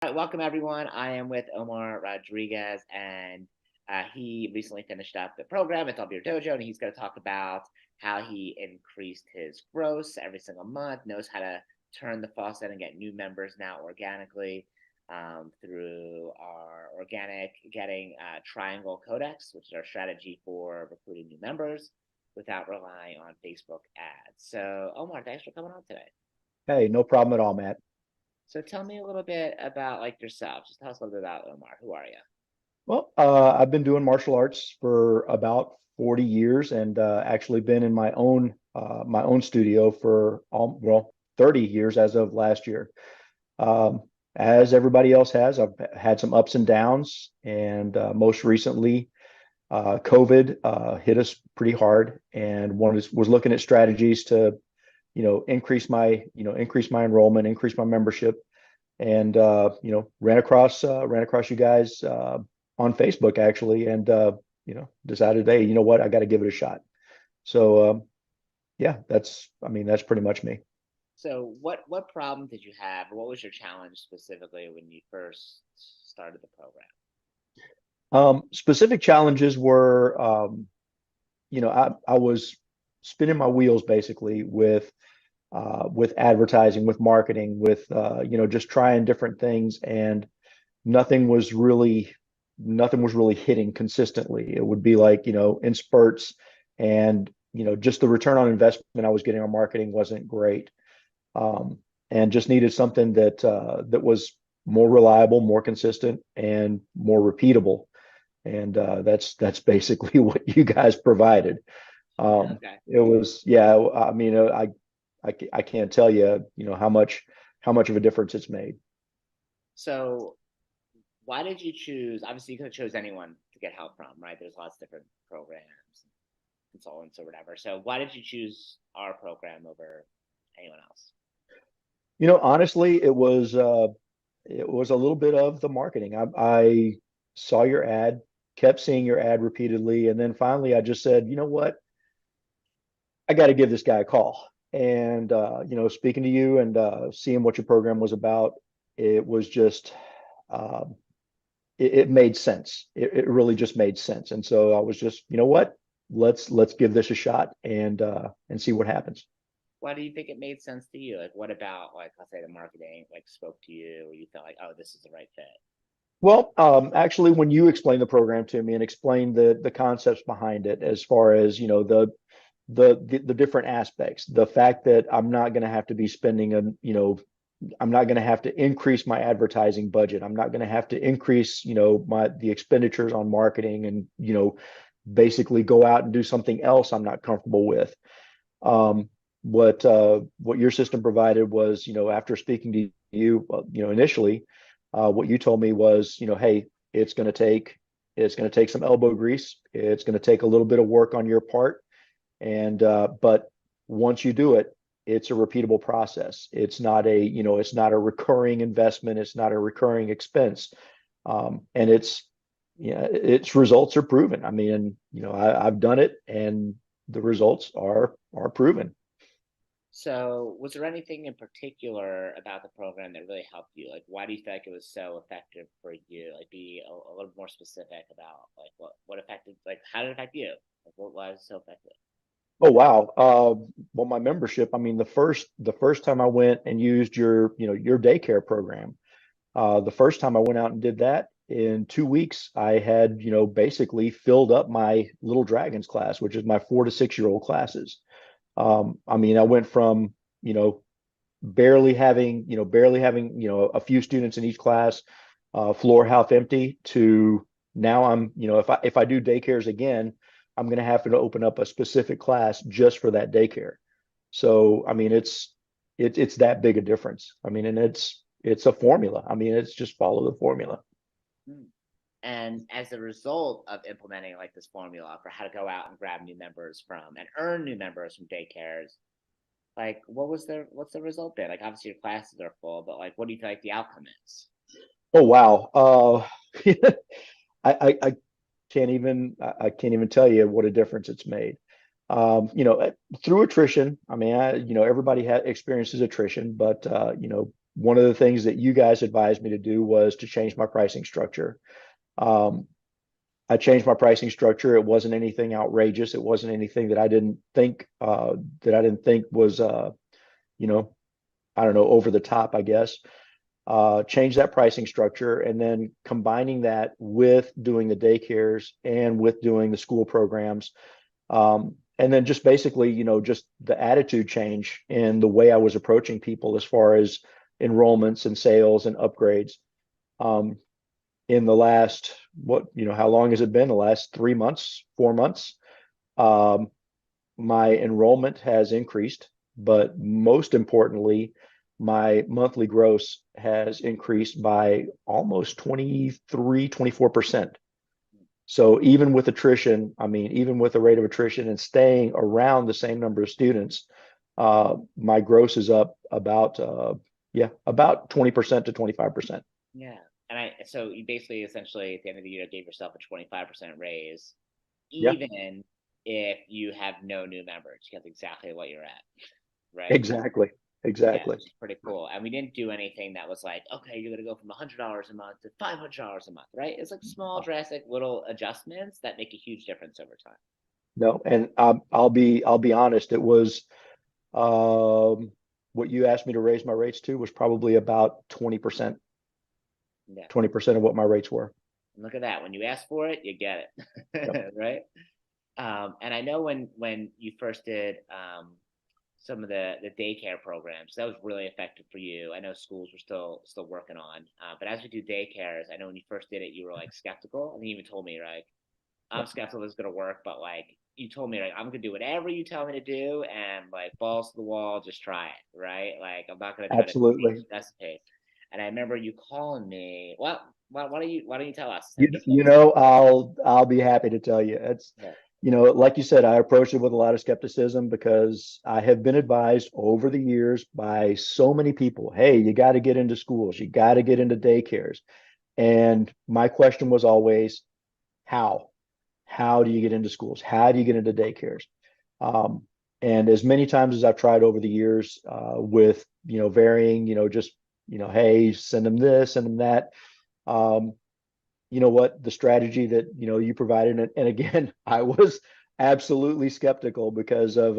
All right, welcome everyone. I am with Omar Rodriguez, and he recently finished up the program at W Dojo, and he's going to talk about how he increased his gross every single month, knows how to turn the faucet and get new members now organically through our organic getting triangle codex, which is our strategy for recruiting new members without relying on Facebook ads. So, Omar, thanks for coming on today. Hey, no problem at all, Matt. So tell me a little bit about like yourself. Just tell us a little bit about Omar. Who are you? Well, I've been doing martial arts for about 40 years and actually been in my own studio for 30 years as of last year. Um, as everybody else has, I've had some ups and downs, and most recently, COVID hit us pretty hard, and was looking at strategies to, increase my enrollment, increase my membership, and ran across you guys on Facebook actually, and decided, hey, you know what, I got to give it a shot. So yeah, that's pretty much me. So what problem did you have? What was your challenge specifically when you first started the program? Specific challenges were, I was spinning my wheels basically with advertising, with marketing, with just trying different things, and nothing was really nothing was really hitting consistently. It would be like, in spurts, and just the return on investment I was getting on marketing wasn't great. Um, and just needed something that was more reliable, more consistent, and more repeatable. And that's basically what you guys provided. Okay. It was, yeah, I mean, I can't tell you, how much of a difference it's made. So why did you choose? Obviously, you could have chose anyone to get help from, right? There's lots of different programs, consultants, or whatever. So why did you choose our program over anyone else? Honestly, it was a little bit of the marketing. I saw your ad, kept seeing your ad repeatedly, and then finally I just said, you know what, I got to give this guy a call. And speaking to you and seeing what your program was about, it was just um, it made sense. It really just made sense. And so I was just, you know what, let's give this a shot and see what happens. Why do you think it made sense to you? Like, what about like let's say the marketing like spoke to you, or you felt like, oh, this is the right fit? Well, actually, when you explained the program to me and explained the concepts behind it, as far as the different aspects, the fact that I'm not going to have to be spending I'm not going to have to increase my advertising budget. I'm not going to have to increase, the expenditures on marketing, and basically go out and do something else I'm not comfortable with. Um, what your system provided was, after speaking to you, initially, what you told me was, hey, it's going to take it's going to take some elbow grease. It's going to take a little bit of work on your part, and but once you do it, it's a repeatable process. It's not a recurring investment. It's not a recurring expense, and its results are proven. I mean, I've done it, and the results are proven. So, was there anything in particular about the program that really helped you? Like, why do you feel like it was so effective for you? Like, be a little more specific about like what affected, like how did it affect you? Like, what was so effective? Oh wow. Well, my membership. I mean, the first time I went and used your daycare program, the first time I went out and did that, in 2 weeks, I had, basically filled up my Little Dragons class, which is my 4 to 6 year old classes. I mean, I went from, you know, barely having, a few students in each class, floor half empty, to now I'm, if I do daycares again, I'm going to have to open up a specific class just for that daycare. So, I mean, it's that big a difference. I mean, and it's a formula. I mean, it's just follow the formula. Hmm. And as a result of implementing like this formula for how to go out and grab new members from and earn new members from daycares, like what's the result been? Like obviously your classes are full, but like what do you feel like the outcome is? Oh wow. I can't even tell you what a difference it's made. Um, you know, uh, Through attrition. I mean, everybody experiences attrition, but one of the things that you guys advised me to do was to change my pricing structure. Um, I changed my pricing structure. It wasn't anything outrageous. It wasn't anything that I didn't think was you know, I don't know, over the top, I guess. Change that pricing structure, and then combining that with doing the daycares and with doing the school programs. And then just basically, just the attitude change in the way I was approaching people as far as enrollments and sales and upgrades. Um, in the last, how long has it been? The last 3 months, 4 months. Um, my enrollment has increased, but most importantly, my monthly gross has increased by almost 23, 24%. So even with attrition, I mean, even with the rate of attrition and staying around the same number of students, my gross is up about 20% to 25%. Yeah. So you basically essentially at the end of the year gave yourself a 25% raise, Yeah, even if you have no new members. That's exactly what you're at, right? exactly. Yeah, Exactly. which is pretty cool. And we didn't do anything that was like, okay, you're gonna go from $100 a month to $500 a month, right? It's like small, drastic little adjustments that make a huge difference over time. No, and I'll be honest, it was um what you asked me to raise my rates to was probably about 20%, Yeah. 20% of what my rates were. And look at that. When you ask for it, you get Yep. it, right? And I know when you first did some of the daycare programs, that was really effective for you. I know schools were still working on, but as we do daycares, I know when you first did it, you were like skeptical, and you even told me like, I'm Yep. skeptical this is gonna work, but like you told me like I'm gonna do whatever you tell me to do, and like balls to the wall, just try it, right? Like I'm not gonna try to change Absolutely. the recipe. And I remember you calling me. Well, why don't you tell us You, instead of me you telling know, I'll be happy to tell you. It's, you? Yeah. like you said, I approached it with a lot of skepticism because I have been advised over the years by so many people, hey, you got to get into schools, you got to get into daycares. And my question was always, how? How do you get into schools? How do you get into daycares? Um, and as many times as I've tried over the years, with varying, just hey, send them this, send them that. Um, you know what, the strategy that you provided, and again, I was absolutely skeptical because of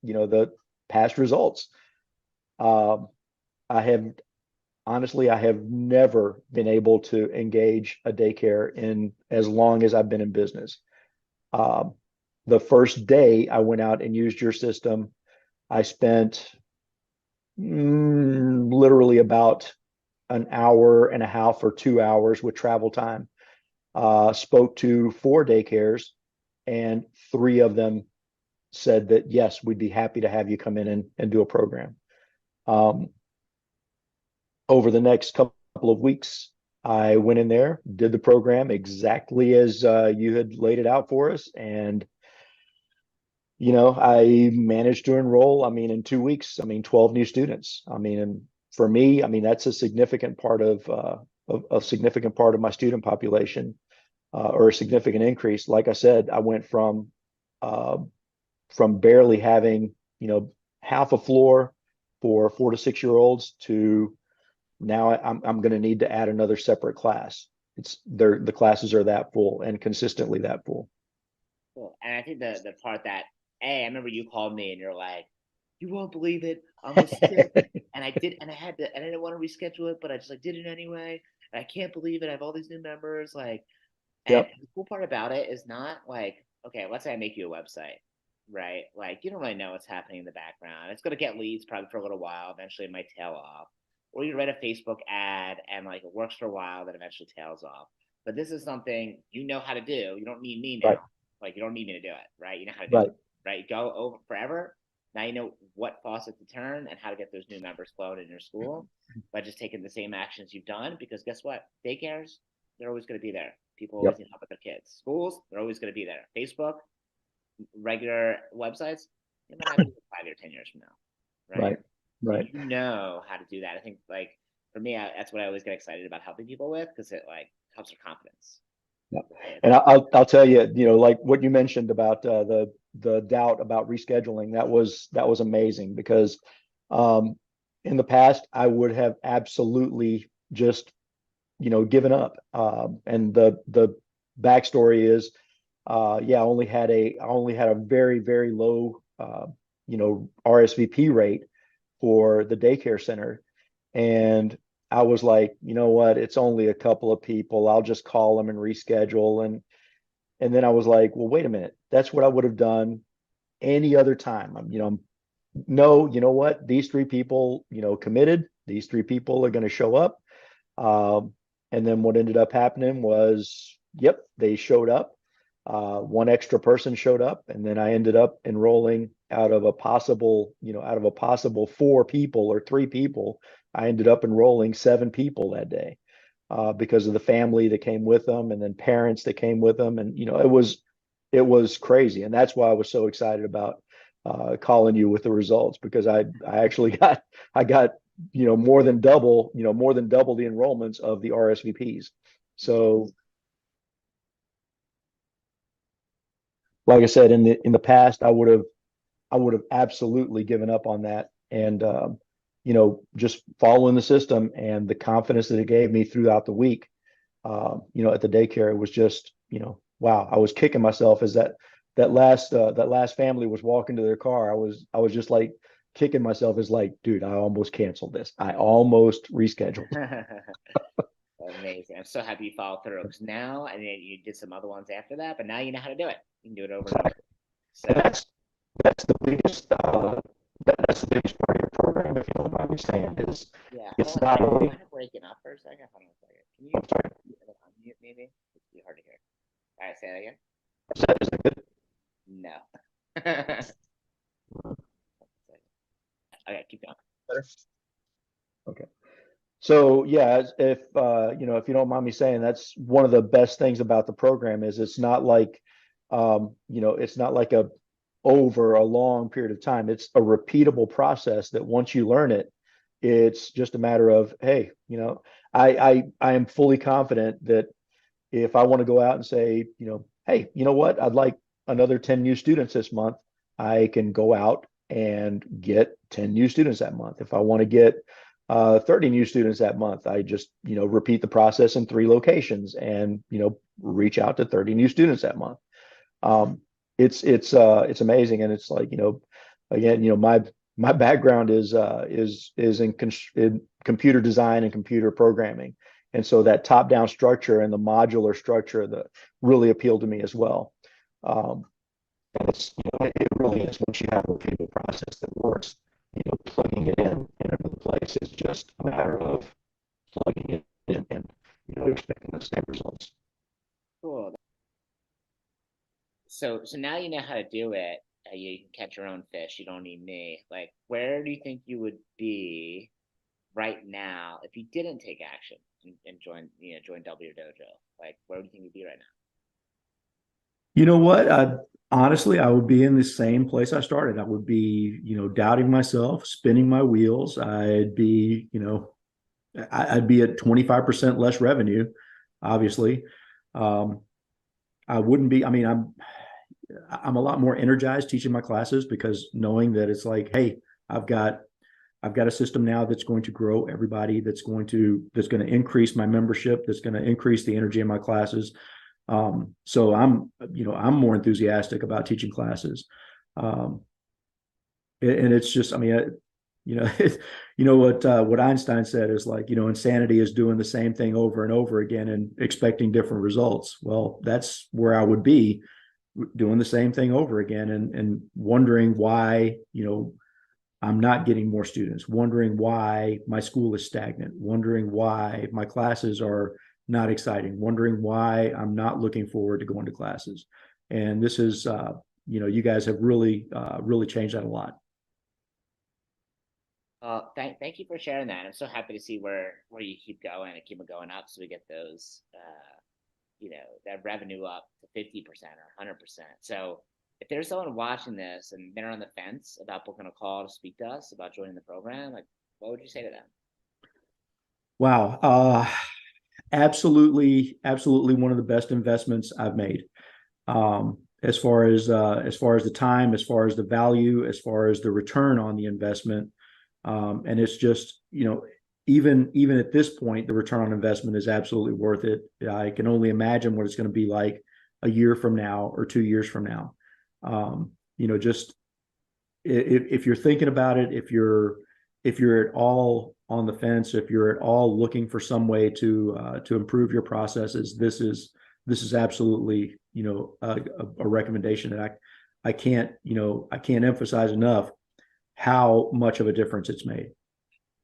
the past results. Um, I have honestly, I have never been able to engage a daycare in as long as I've been in business. Um, the first day I went out and used your system, I spent literally about an hour and a half or 2 hours with travel time. Spoke to 4 daycares, and 3 of them said that yes, we'd be happy to have you come in and do a program. Um, over the next couple of weeks, I went in there, did the program exactly as you had laid it out for us, and I managed to enroll, I mean, in 2 weeks, I mean, 12 new students. I mean, and for me, I mean, that's a significant part of a significant part of my student population, or a significant increase. Like I said, I went uh, from barely having, half a floor for 4 to 6 year olds to now I'm going to need to add another separate class. The classes are that full and consistently that full. Cool. And I think the part that, hey, I remember you called me and you're like, you won't believe it. I was sick, and I did, and I had to, and I didn't want to reschedule it, but I just like did it anyway. And I can't believe it. I have all these new members, like, and Yep. the cool part about it is not like, okay, let's say I make you a website, right? Like you don't really know what's happening in the background. It's gonna get leads probably for a little while. Eventually, it might tail off. Or you write a Facebook ad and like it works for a while, then eventually tails off. But this is something you know how to do. You don't need me Right. now. Like you don't need me to do it, right? You know how to do it, Right. right? You go over forever. Now you know what faucet to turn and how to get those new members flowing in your school by just taking the same actions you've done. Because guess what? Daycares, they're always going to be there. People always Yep. need help with their kids. Schools, they're always going to be there. Facebook, regular websites, they might not be 5 or 10 years from now, right? Right. So Right. you know how to do that. I think like for me, that's what I always get excited about helping people with because it like helps their confidence. Yep. Right? It's And like I'll tell you, like what you mentioned about the doubt about rescheduling, that was amazing because um, in the past, I would have absolutely just, given up. And the backstory is, yeah, I only had a very, very low, RSVP rate for the daycare center. And I was like, you know what? It's only a couple of people. I'll just call them and reschedule. And then I was like, well, wait a minute. That's what I would have done any other time. No, you know what? These three people, committed. These three people are going to show up. Um, and then what ended up happening was, yep, they showed up. One extra person showed up, and then I ended up enrolling out of a possible four people or three people. I ended up enrolling seven people that day because of the family that came with them, and then parents that came with them, and it was crazy, and that's why I was so excited about calling you with the results because I actually got more than double the enrollments of the RSVPs. So like I said, in the past, I would have absolutely given up on that. And just following the system and the confidence that it gave me throughout the week, at the daycare, it was just, wow, I was kicking myself as that last family was walking to their car. I was just like kicking myself as like, dude, I almost canceled this. I almost rescheduled. Amazing. I'm so happy you followed through because now, and then you did some other ones after that, but now you know how to do it. You can do it over and over. And So, that's the biggest that's the biggest part of your program, if you don't mind me saying, is yeah, hold it's on a not second. You only. mind breaking up for a second? Hold on a second. Can you I'm sorry, unmute maybe? It's too hard to hear. All right, say that again. is that good? No. Okay, keep going. Better? Okay. So yeah, if you don't mind me saying, that's one of the best things about the program is it's not like a over a long period of time. It's a repeatable process that once you learn it, it's just a matter of, hey, I am fully confident that if I want to go out and say, hey, you know what, I'd like another 10 new students this month, I can go out and get 10 new students that month. If I want to get 30 new students that month, I just, repeat the process in three locations and, reach out to 30 new students that month. Um, it's amazing. And it's like, again, my background is in computer design and computer programming. And so that top-down structure and the modular structure that really appealed to me as well. Um, and it really is, once you have a repeatable process that works, plugging it in another place is just a matter of plugging it in and expecting the same results. Cool. So now you know how to do it. You can catch your own fish. You don't need me. Like, where do you think you would be right now if you didn't take action and join W Dojo? Like, where do you think you'd be right now? You know what? Honestly, I would be in the same place I started. I would be, doubting myself, spinning my wheels. I'd be at 25% less revenue, obviously. Um, I wouldn't be, I mean, I'm a lot more energized teaching my classes because knowing that it's like, hey, I've got I've got a system now that's going to grow everybody, that's going to increase my membership, that's going to increase the energy in my classes. So I'm more enthusiastic about teaching classes. Um, and it's just, I mean, what Einstein said is like, insanity is doing the same thing over and over again and expecting different results. Well, that's where I would be, doing the same thing over again and wondering why, I'm not getting more students, wondering why my school is stagnant, wondering why my classes are not exciting, wondering why I'm not looking forward to going to classes. And this is, you guys have really changed that a lot. Thank you for sharing that. I'm so happy to see where you keep going and keep it going up, so we get those, that revenue up to 50% or 100%. So if there's someone watching this and they're on the fence about booking a call to speak to us about joining the program, like, what would you say to them? Wow. Absolutely one of the best investments I've made. As far as the time, as far as the value, as far as the return on the investment, And it's just, even at this point, the return on investment is absolutely worth it. I can only imagine what it's going to be like a year from now or 2 years from now. Just if you're thinking about it, if you're at all on the fence, if you're at all looking for some way to improve your processes, this is absolutely a recommendation that I can't emphasize enough how much of a difference it's made.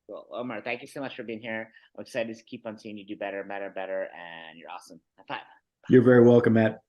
Well, Omar, thank you so much for being here. I'm excited to keep on seeing you do better, better, better, and you're awesome. High five. You're very welcome, Matt.